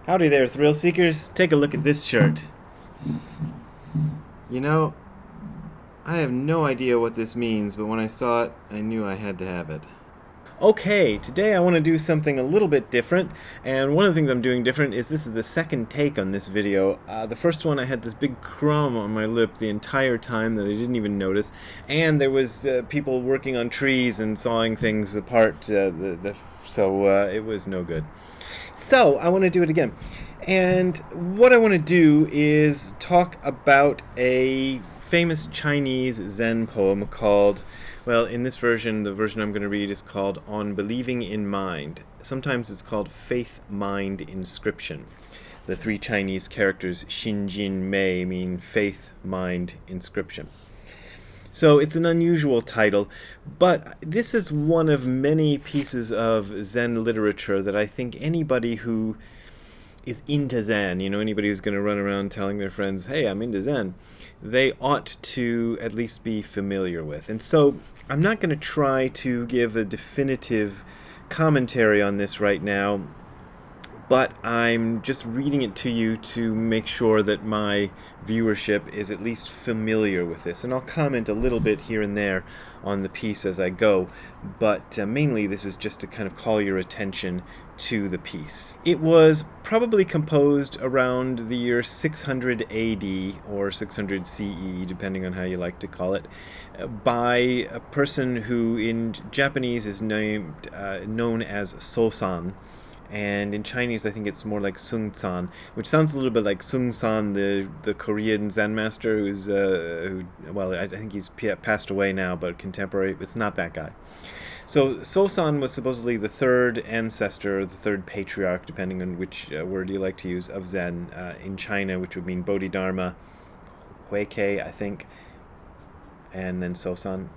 Howdy there, thrill seekers. Take a look at this shirt. You know, I have no idea what this means, but when I saw it, I knew I had to have it. Okay, today I want to do something a little bit different, and one of the things I'm doing different is this is the second take on this video. The first one I had this big crumb on my lip the entire time that I didn't even notice, and there was people working on trees and sawing things apart, so it was no good. So I want to do it again. And what I want to do is talk about a famous Chinese Zen poem called, well, in this version, the version I'm going to read is called On Believing in Mind. Sometimes it's called Faith Mind Inscription. The three Chinese characters Xin Jin Mei mean faith, mind, inscription. So it's an unusual title, but this is one of many pieces of Zen literature that I think anybody who is into Zen, anybody who's going to run around telling their friends, hey, I'm into Zen, they ought to at least be familiar with. And so I'm not going to try to give a definitive commentary on this right now, but I'm just reading it to you to make sure that my viewership is at least familiar with this. And I'll comment a little bit here and there on the piece as I go, but mainly this is just to kind of call your attention to the piece. It was probably composed around the year 600 AD or 600 CE, depending on how you like to call it, by a person who in Japanese is known as Sosan. And in Chinese, I think it's more like Sun Tsan, which sounds a little bit like Sun Tsan, the Korean Zen master, I think he's passed away now, but contemporary. It's not that guy. So Sosan was supposedly the third ancestor, the third patriarch, depending on which word you like to use, of Zen in China, which would mean Bodhidharma, Huikei, I think, and then Sosan.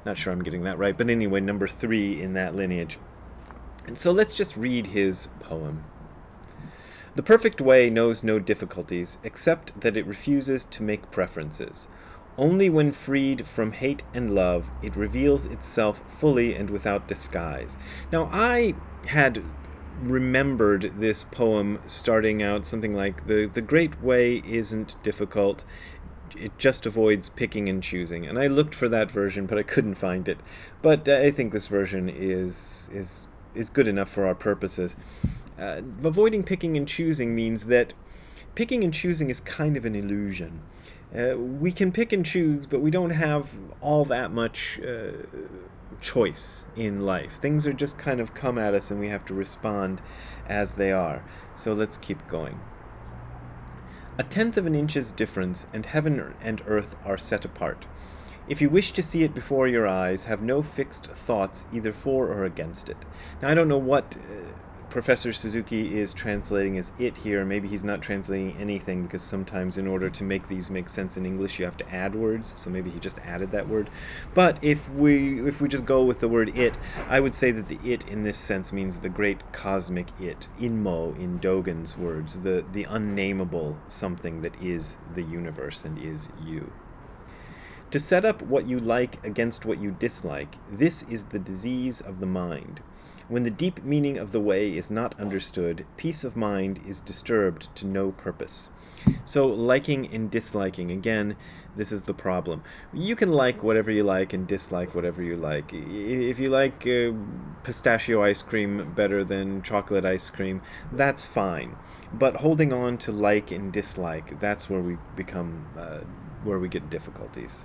Not sure I'm getting that right, but anyway, number 3 in that lineage. And so let's just read his poem. The perfect way knows no difficulties, except that it refuses to make preferences. Only when freed from hate and love, it reveals itself fully and without disguise. Now, I had remembered this poem starting out something like, the great way isn't difficult, it just avoids picking and choosing. And I looked for that version, but I couldn't find it. But I think this version is good enough for our purposes. Avoiding picking and choosing means that picking and choosing is kind of an illusion. We can pick and choose, but we don't have all that much choice in life. Things are just kind of come at us and we have to respond as they are. So let's keep going. A tenth of an inch's difference, and heaven and earth are set apart. If you wish to see it before your eyes, have no fixed thoughts either for or against it. Now, I don't know what Professor Suzuki is translating as it here. Maybe he's not translating anything, because sometimes in order to make these make sense in English, you have to add words. So maybe he just added that word. But if we just go with the word it, I would say that the it in this sense means the great cosmic it. Inmo in Dogen's words, the unnameable something that is the universe and is you. To set up what you like against what you dislike, this is the disease of the mind. When the deep meaning of the way is not understood, peace of mind is disturbed to no purpose. So liking and disliking, again, this is the problem. You can like whatever you like and dislike whatever you like. If you like pistachio ice cream better than chocolate ice cream, that's fine. But holding on to like and dislike, that's where we become, where we get difficulties.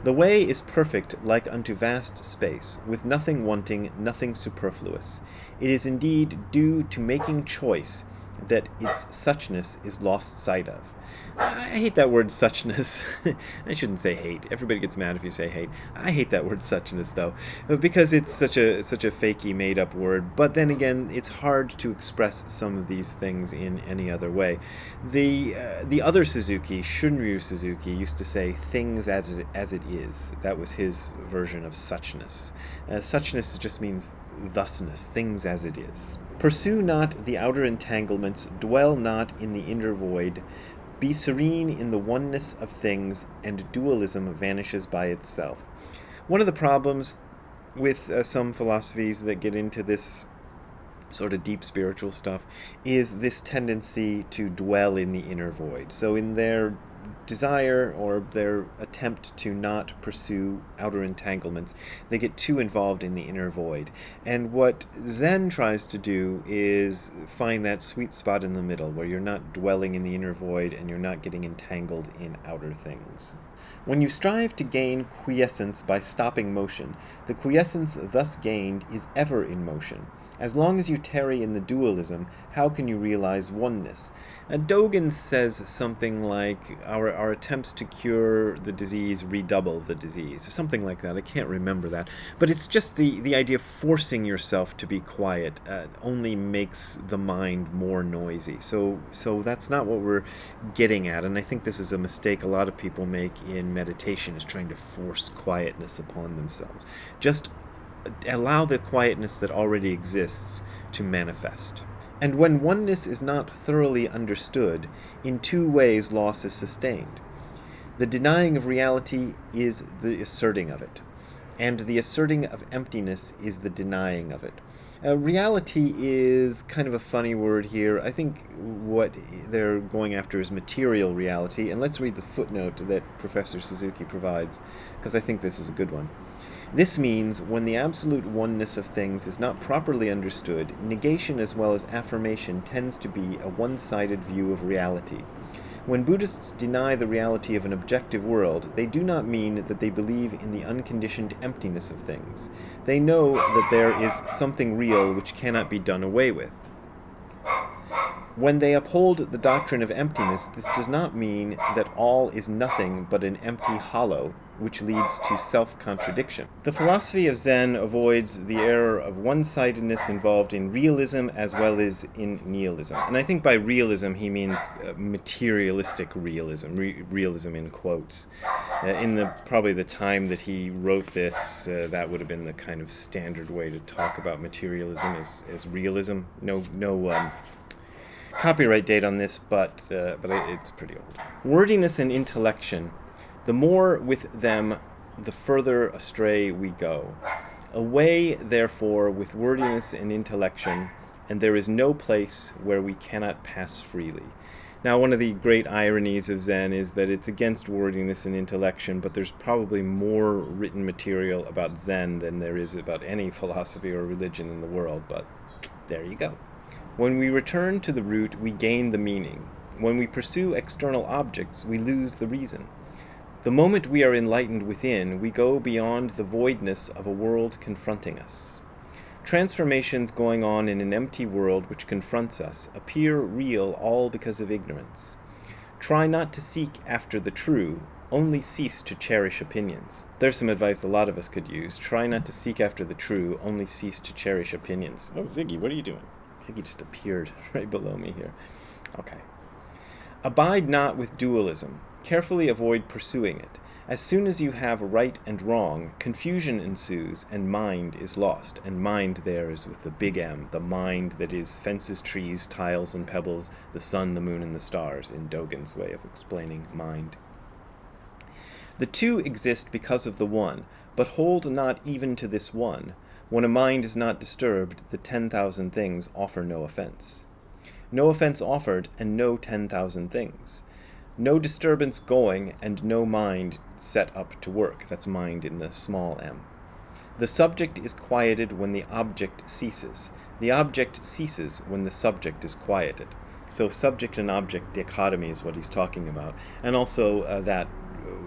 The way is perfect like unto vast space, with nothing wanting, nothing superfluous. It is indeed due to making choice that its suchness is lost sight of. I hate that word suchness. I shouldn't say hate. Everybody gets mad if you say hate. I hate that word suchness though, because it's such a fakey made up word. But then again, it's hard to express some of these things in any other way. The other Suzuki, Shunryu Suzuki, used to say things as it is. That was his version of suchness. Suchness just means thusness, things as it is. Pursue not the outer entanglements, dwell not in the inner void. Be serene in the oneness of things, and dualism vanishes by itself. One of the problems with some philosophies that get into this sort of deep spiritual stuff, is this tendency to dwell in the inner void. So in their desire or their attempt to not pursue outer entanglements, they get too involved in the inner void. And what Zen tries to do is find that sweet spot in the middle where you're not dwelling in the inner void and you're not getting entangled in outer things. When you strive to gain quiescence by stopping motion, the quiescence thus gained is ever in motion. As long as you tarry in the dualism, how can you realize oneness? And Dogen says something like, our attempts to cure the disease redouble the disease, or something like that. I can't remember that. But it's just the idea of forcing yourself to be quiet only makes the mind more noisy. So that's not what we're getting at. And I think this is a mistake a lot of people make in meditation, is trying to force quietness upon themselves. Just allow the quietness that already exists to manifest. And when oneness is not thoroughly understood, in two ways loss is sustained. The denying of reality is the asserting of it, and the asserting of emptiness is the denying of it. Reality is kind of a funny word here. I think what they're going after is material reality, and let's read the footnote that Professor Suzuki provides, because I think this is a good one. This means when the absolute oneness of things is not properly understood, negation as well as affirmation tends to be a one-sided view of reality. When Buddhists deny the reality of an objective world, they do not mean that they believe in the unconditioned emptiness of things. They know that there is something real which cannot be done away with. When they uphold the doctrine of emptiness, this does not mean that all is nothing but an empty hollow, which leads to self-contradiction. The philosophy of Zen avoids the error of one-sidedness involved in realism as well as in nihilism. And I think by realism he means materialistic realism, realism in quotes. In probably the time that he wrote this, that would have been the kind of standard way to talk about materialism as realism. No copyright date on this, but it's pretty old. Wordiness and intellection. The more with them, the further astray we go. Away, therefore, with wordiness and intellection, and there is no place where we cannot pass freely. Now, one of the great ironies of Zen is that it's against wordiness and intellection, but there's probably more written material about Zen than there is about any philosophy or religion in the world, but there you go. When we return to the root, we gain the meaning. When we pursue external objects, we lose the reason. The moment we are enlightened within, we go beyond the voidness of a world confronting us. Transformations going on in an empty world which confronts us appear real all because of ignorance. Try not to seek after the true, only cease to cherish opinions. There's some advice a lot of us could use. Try not to seek after the true, only cease to cherish opinions. Oh, Ziggy, what are you doing? Ziggy just appeared right below me here. Okay. Abide not with dualism. Carefully avoid pursuing it. As soon as you have right and wrong, confusion ensues, and mind is lost. And mind there is with the big M, the mind that is fences, trees, tiles, and pebbles, the sun, the moon, and the stars, in Dogen's way of explaining mind. The two exist because of the one, but hold not even to this one. When a mind is not disturbed, the 10,000 things offer no offense. No offense offered, and no 10,000 things. No disturbance going, and no mind set up to work. That's mind in the small m. The subject is quieted when the object ceases. The object ceases when the subject is quieted. So subject and object dichotomy is what he's talking about. And also that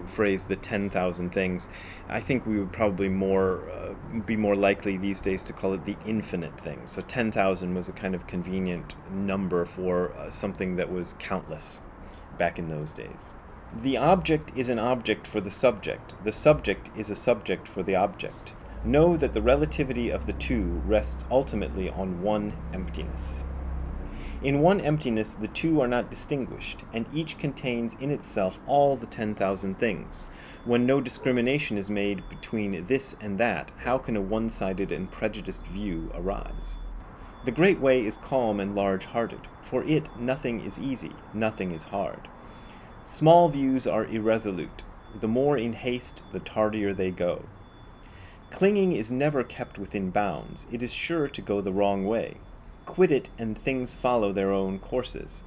phrase, the 10,000 things, I think we would probably be more likely these days to call it the infinite thing. So 10,000 was a kind of convenient number for something that was countless back in those days. The object is an object for the subject. The subject is a subject for the object. Know that the relativity of the two rests ultimately on one emptiness. In one emptiness, the two are not distinguished, and each contains in itself all the 10,000 things. When no discrimination is made between this and that, how can a one-sided and prejudiced view arise? The great way is calm and large-hearted. For it, nothing is easy, nothing is hard. Small views are irresolute. The more in haste, the tardier they go. Clinging is never kept within bounds. It is sure to go the wrong way. quit it and things follow their own courses,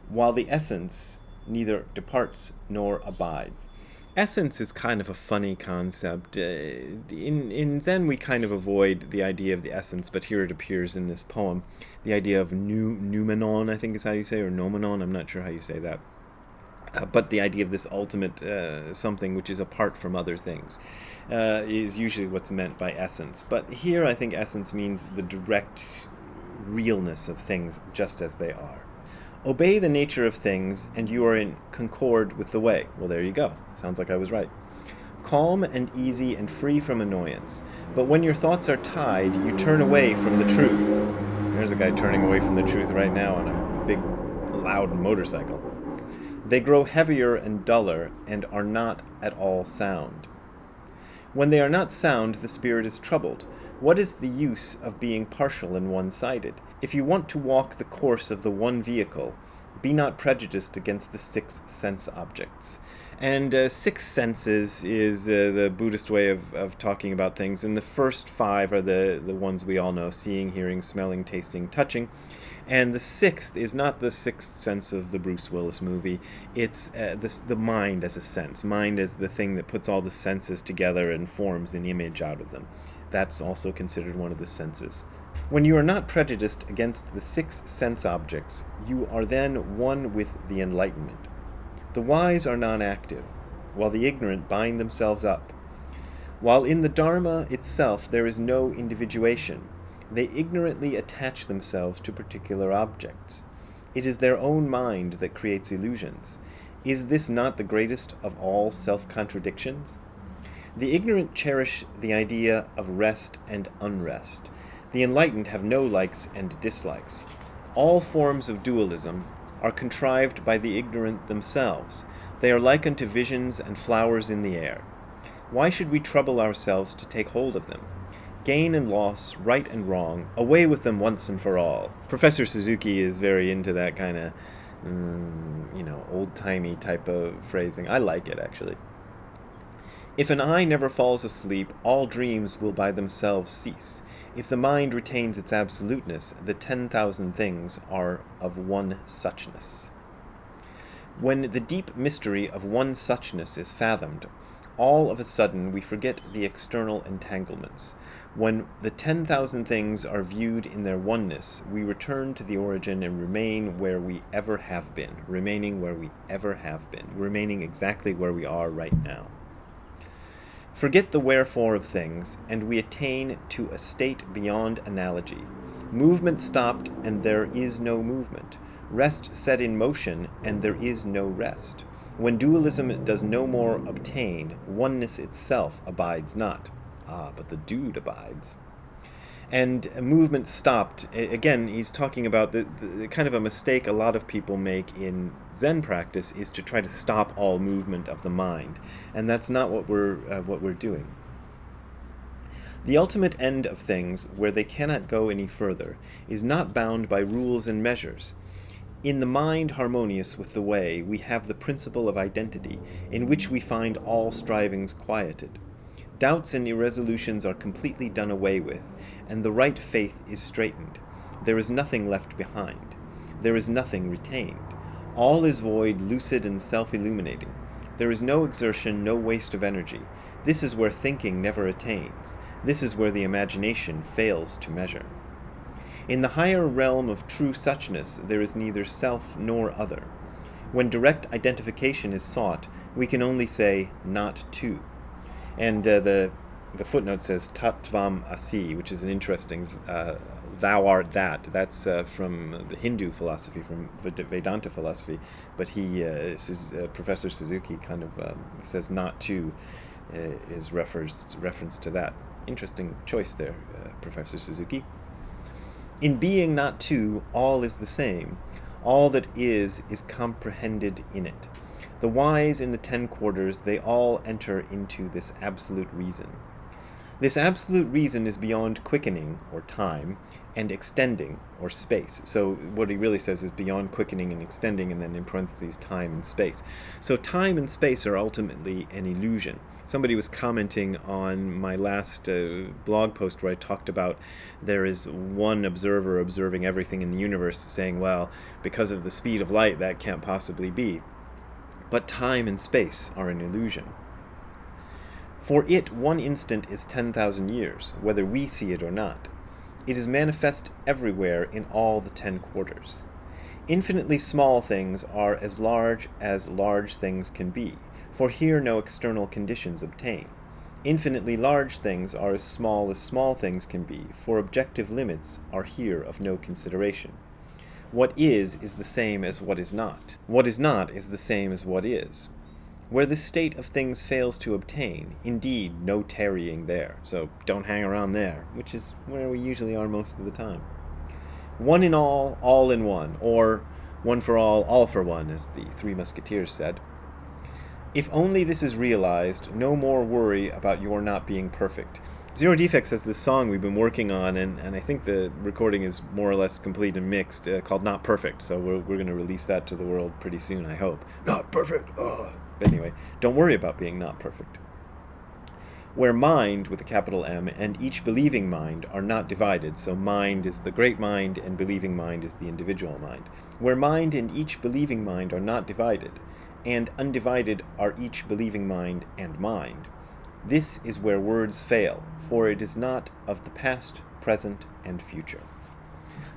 while the essence neither departs nor abides. Essence is kind of a funny concept. In Zen, we kind of avoid the idea of the essence, but here it appears in this poem. The idea of noumenon, I think is how you say, or nomenon, I'm not sure how you say that. But the idea of this ultimate something which is apart from other things is usually what's meant by essence. But here I think essence means the direct realness of things just as they are. Obey the nature of things, and you are in concord with the way. Well, there you go. Sounds like I was right. Calm and easy and free from annoyance. But when your thoughts are tied, you turn away from the truth. There's a guy turning away from the truth right now on a big, loud motorcycle. They grow heavier and duller and are not at all sound. When they are not sound, the spirit is troubled. What is the use of being partial and one-sided? If you want to walk the course of the one vehicle, be not prejudiced against the 6 sense objects. And 6 senses is the Buddhist way of talking about things. And the first 5 are the ones we all know: seeing, hearing, smelling, tasting, touching. And the 6th is not the 6th sense of the Bruce Willis movie. It's the mind as a sense. Mind as the thing that puts all the senses together and forms an image out of them. That's also considered one of the senses. When you are not prejudiced against the 6 sense objects, you are then one with the enlightenment. The wise are non-active, while the ignorant bind themselves up. While in the Dharma itself there is no individuation, they ignorantly attach themselves to particular objects. It is their own mind that creates illusions. Is this not the greatest of all self-contradictions? The ignorant cherish the idea of rest and unrest. The enlightened have no likes and dislikes. All forms of dualism are contrived by the ignorant themselves. They are like unto visions and flowers in the air. Why should we trouble ourselves to take hold of them? Gain and loss, right and wrong, away with them once and for all. Professor Suzuki is very into that kind of, old-timey type of phrasing. I like it, actually. If an eye never falls asleep, all dreams will by themselves cease. If the mind retains its absoluteness, the 10,000 things are of one suchness. When the deep mystery of one suchness is fathomed, all of a sudden we forget the external entanglements. When the 10,000 things are viewed in their oneness, we return to the origin and remain where we ever have been, remaining exactly where we are right now. Forget the wherefore of things, and we attain to a state beyond analogy. Movement stopped, and there is no movement. Rest set in motion, and there is no rest. When dualism does no more obtain, oneness itself abides not. But the dude abides. And movement stopped. Again, he's talking about the kind of a mistake a lot of people make in Zen practice is to try to stop all movement of the mind, and that's not what we're doing. The ultimate end of things, where they cannot go any further, is not bound by rules and measures. In the mind harmonious with the way, we have the principle of identity, in which we find all strivings quieted. Doubts and irresolutions are completely done away with, and the right faith is straightened. There is nothing left behind. There is nothing retained. All is void, lucid, and self-illuminating. There is no exertion, no waste of energy. This is where thinking never attains. This is where the imagination fails to measure. In the higher realm of true suchness, there is neither self nor other. When direct identification is sought, we can only say, not two. And the footnote says Tattvam Asi, which is an interesting, thou art that. That's from the Hindu philosophy, from Vedanta philosophy. But Professor Suzuki kind of says not to is reference to that. Interesting choice there, Professor Suzuki. In being not two, all is the same. All that is comprehended in it. The wise in the 10 quarters, they all enter into this absolute reason. This absolute reason is beyond quickening, or time, and extending, or space. So what he really says is beyond quickening and extending, and then in parentheses, time and space. So time and space are ultimately an illusion. Somebody was commenting on my last blog post where I talked about there is one observer observing everything in the universe, saying, well, because of the speed of light, that can't possibly be. But time and space are an illusion. For it, one instant is 10,000 years, whether we see it or not. It is manifest everywhere in all the 10 quarters. Infinitely small things are as large things can be, for here no external conditions obtain. Infinitely large things are as small things can be, for objective limits are here of no consideration. What is the same as what is not. What is not is the same as what is. Where this state of things fails to obtain, indeed, no tarrying there. So don't hang around there, which is where we usually are most of the time. One in all in one, or one for all for one, as the Three Musketeers said. If only this is realized, no more worry about your not being perfect. Zero Defects has this song we've been working on, and I think the recording is more or less complete and mixed, called Not Perfect, so we're going to release that to the world pretty soon, I hope. Not perfect! But anyway, don't worry about being not perfect. Where mind, with a capital M, and each believing mind are not divided, so mind is the great mind and believing mind is the individual mind. Where mind and each believing mind are not divided, and undivided are each believing mind and mind, this is where words fail, for it is not of the past, present, and future.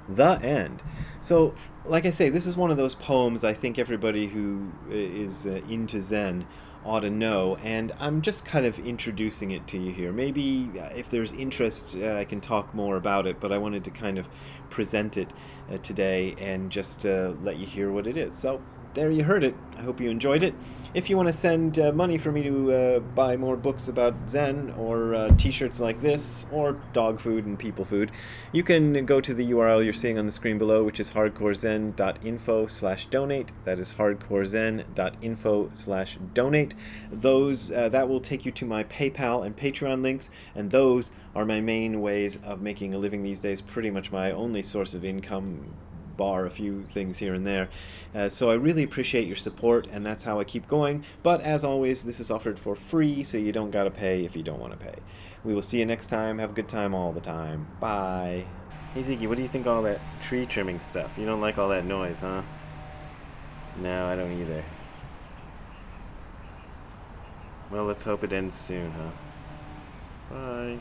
The end. So, like I say, this is one of those poems I think everybody who is into Zen ought to know, and I'm just kind of introducing it to you here. Maybe if there's interest, I can talk more about it, but I wanted to kind of present it today and just let you hear what it is. So, there you heard it. I hope you enjoyed it. If you want to send money for me to buy more books about Zen, or t-shirts like this, or dog food and people food, you can go to the URL you're seeing on the screen below, which is hardcorezen.info/donate. That is hardcorezen.info/donate. That will take you to my PayPal and Patreon links, and those are my main ways of making a living these days, pretty much my only source of income, bar a few things here and there. So I really appreciate your support, and that's how I keep going. But as always, this is offered for free, so you don't gotta pay if you don't want to pay. We will see you next time. Have a good time all the time. Bye. Hey Ziggy, what do you think of all that tree trimming stuff? You don't like all that noise, huh? No, I don't either. Well, let's hope it ends soon, huh? Bye.